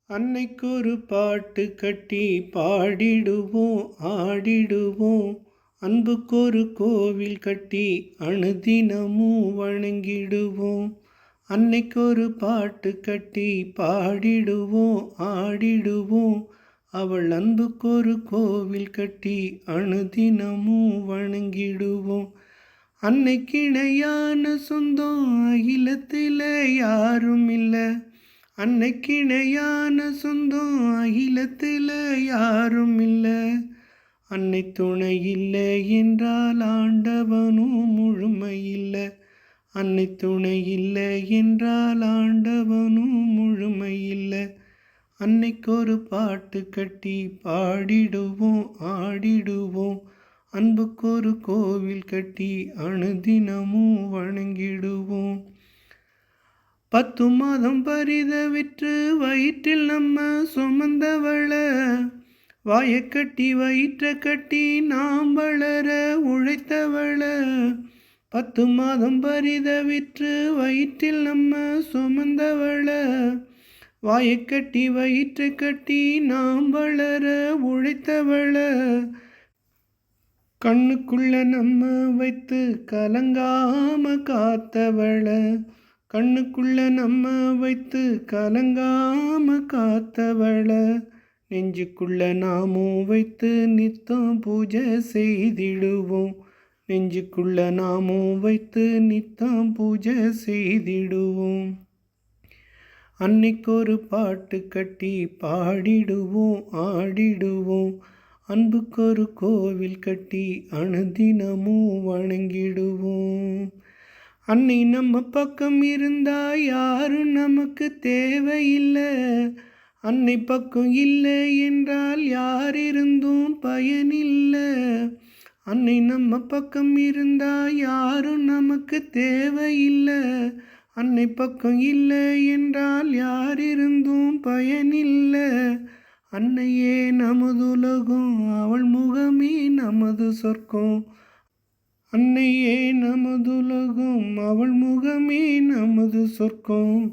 அன்னைக்கொரு பாட்டு கட்டி பாடிடுவோம் ஆடிடுவோம். அன்புக்கொரு கோவில் கட்டி அனுதினமும் வணங்கிடுவோம். அன்னைக்கொரு பாட்டு கட்டி பாடிடுவோம் ஆடிடுவோம். அவள் அன்புக்கொரு கோவில் கட்டி அனுதினமும் வணங்கிடுவோம். அன்னைக்கிணையான சொந்தம் அகிலத்தில் யாரும் இல்லை. அன்னைக்கிணையான சொந்தம் அகிலத்தில் யாரும் இல்லை. அன்னை துணை இல்லை என்றால் ஆண்டவனும் முழுமையில்லை. அன்னை துணை இல்லை என்றால் ஆண்டவனும் முழுமையில்லை. அன்னைக்கொரு பாட்டு கட்டி பாடிடுவோம் ஆடிடுவோம். அன்புக்கொரு கோவில் கட்டி அனுதினமும் வணங்கிடுவோம். 10 மாதம் பரிதவிற்று வயிற்றில் நம்ம சுமந்தவள, வாயக்கட்டி வயிற்ற கட்டி நாம் வளர உழைத்தவள. 10 மாதம் பரிதவிற்று வயிற்றில் நம்ம சுமந்தவள, வாயக்கட்டி வயிற்ற கட்டி நாம் வளர உழைத்தவள. கண்ணுக்குள்ள நம்ம வைத்து கலங்காம காத்தவள, கண்ணுக்குள்ள நம்ம வைத்து கலங்காம காத்தவள. நெஞ்சுக்குள்ள நாமும் வைத்து நித்தம் பூஜை செய்திடுவோம். நெஞ்சுக்குள்ள நாமும் வைத்து நித்தம் பூஜை செய்திடுவோம். அன்னைக்கொரு பாட்டு கட்டி பாடிடுவோம் ஆடிடுவோம். அன்புக்கொரு கோவில் கட்டி அனுதினமும் வணங்கிடுவோம். அன்னை நம்ம பக்கம் இருந்தா யாரும் நமக்கு தேவையில்லை. அன்னை பக்கம் இல்லை என்றால் யார் இருந்தும் பயனில்லை. அன்னை நம்ம பக்கம் இருந்தா யாரும் நமக்கு தேவையில்லை. அன்னை பக்கம் இல்லை என்றால் யார் இருந்தும் பயனில்லை. அன்னையே நமது உலகம், அவள் முகமே நமது சொர்க்கம். அன்னையே நமது உலகம், அவள் முகமே நமது சொர்க்கம்.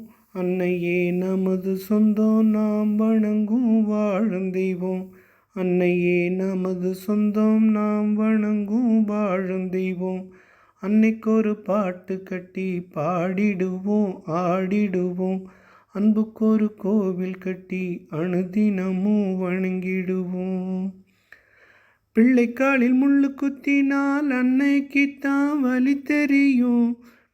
அன்னையே நமது சொந்தம், நாம் வணங்கும் வாழும் தெய்வம். அன்னையே நமது சொந்தம், நாம் வணங்கும் வாழும் தெய்வம். அன்னைக்கொரு பாட்டு கட்டி பாடிடுவோம் ஆடிடுவோம். அன்புக்கொரு கோவில் கட்டி அனுதினமும் வணங்கிடுவோம். பிள்ளைக்காலில் முள்ளு குத்தினால் அன்னைக்குத்தான் வலி தெரியும்.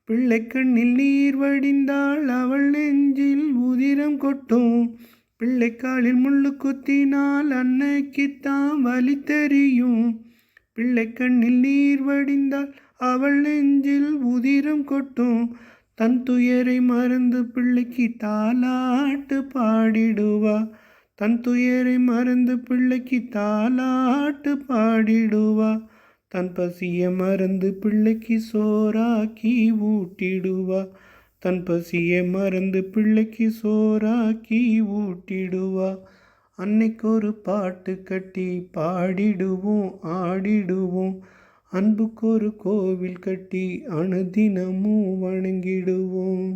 பிள்ளை கண்ணில் நீர் வடிந்தால் அவள் நெஞ்சில் உதிரம் கொட்டும். பிள்ளைக்காலில் முள்ளு குத்தினால் அன்னைக்குத்தான் வலி தெரியும். பிள்ளை கண்ணில் நீர் வடிந்தால் அவள் நெஞ்சில் உதிரம் கொட்டும். தன் துயரை மறந்து பிள்ளைக்கு தாலாட்டு பாடிடுவா. தன் துயரை மறந்து பிள்ளைக்கு தாலாட்டு பாடிடுவா. தன் பசியை மறந்து பிள்ளைக்கு சோறாக்கி ஊட்டிடுவா. தன் பசியை மறந்து பிள்ளைக்கு சோறாக்கி ஊட்டிடுவா. அன்னைக்கொரு பாட்டு கட்டி பாடிடுவோம் ஆடிடுவோம். அன்புக்கொரு கோவில் கட்டி அனுதினமும் வணங்கிடுவோம்.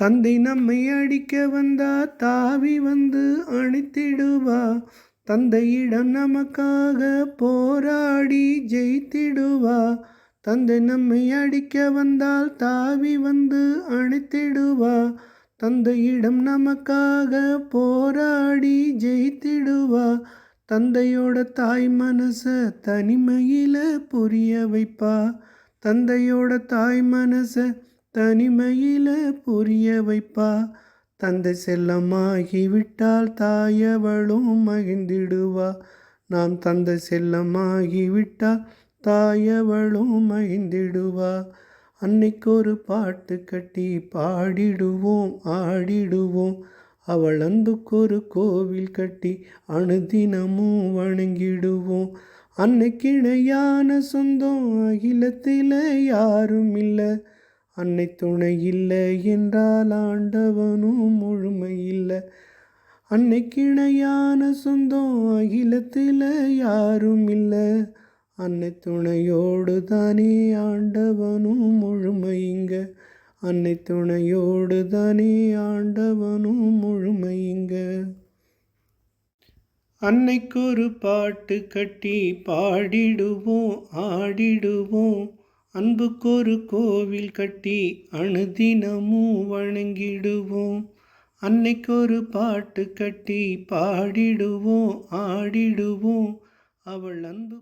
தந்தை நம்மை அடிக்க வந்தா தாவி வந்து அணைத்திடுவா. தந்தையிடம் நமக்காக போராடி ஜெயித்திடுவா. தந்தை நம்மை அடிக்க வந்தால் தாவி வந்து அணைத்திடுவா. தந்தையிடம் நமக்காக போராடி ஜெயித்திடுவா. தந்தையோட தாய் மனச தனிமையில புரிய வைப்பா. தந்தையோட தாய் மனச தனிமையில புரிய வைப்பா. தந்தை செல்லமாகிவிட்டால் தாயவளும் மகிழ்ந்திடுவா. நாம் தந்தை செல்லமாகிவிட்டால் தாயவளும் மகிழ்ந்திடுவா. அன்னைக்கொரு பாட்டு கட்டி பாடிடுவோம் ஆடிடுவோம். அவள் அன்புக்கொரு கோவில் கட்டி அனுதினமும் வணங்கிடுவோம். அன்னைக்கிணையான சொந்தம் அகிலத்தில் யாரும் இல்லை. அன்னை துணை இல்லை என்றால் ஆண்டவனும் முழுமையில்லை. அன்னைக்கிணையான சொந்தம் அகிலத்தில் யாரும் இல்லை. அன்னை துணையோடு தானே ஆண்டவனும் முழுமைங்க. அன்னை துணையோடு தானே ஆண்டவனும் முழுமை. அன்னைக்கொரு பாட்டு கட்டி பாடிடுவோம் ஆடிடுவோம். அன்புக்கொரு கோவில் கட்டி அனுதினமும் வணங்கிடுவோம். அன்னைக்கொரு பாட்டு கட்டி பாடிடுவோம் ஆடிடுவோம். அவள் அன்பு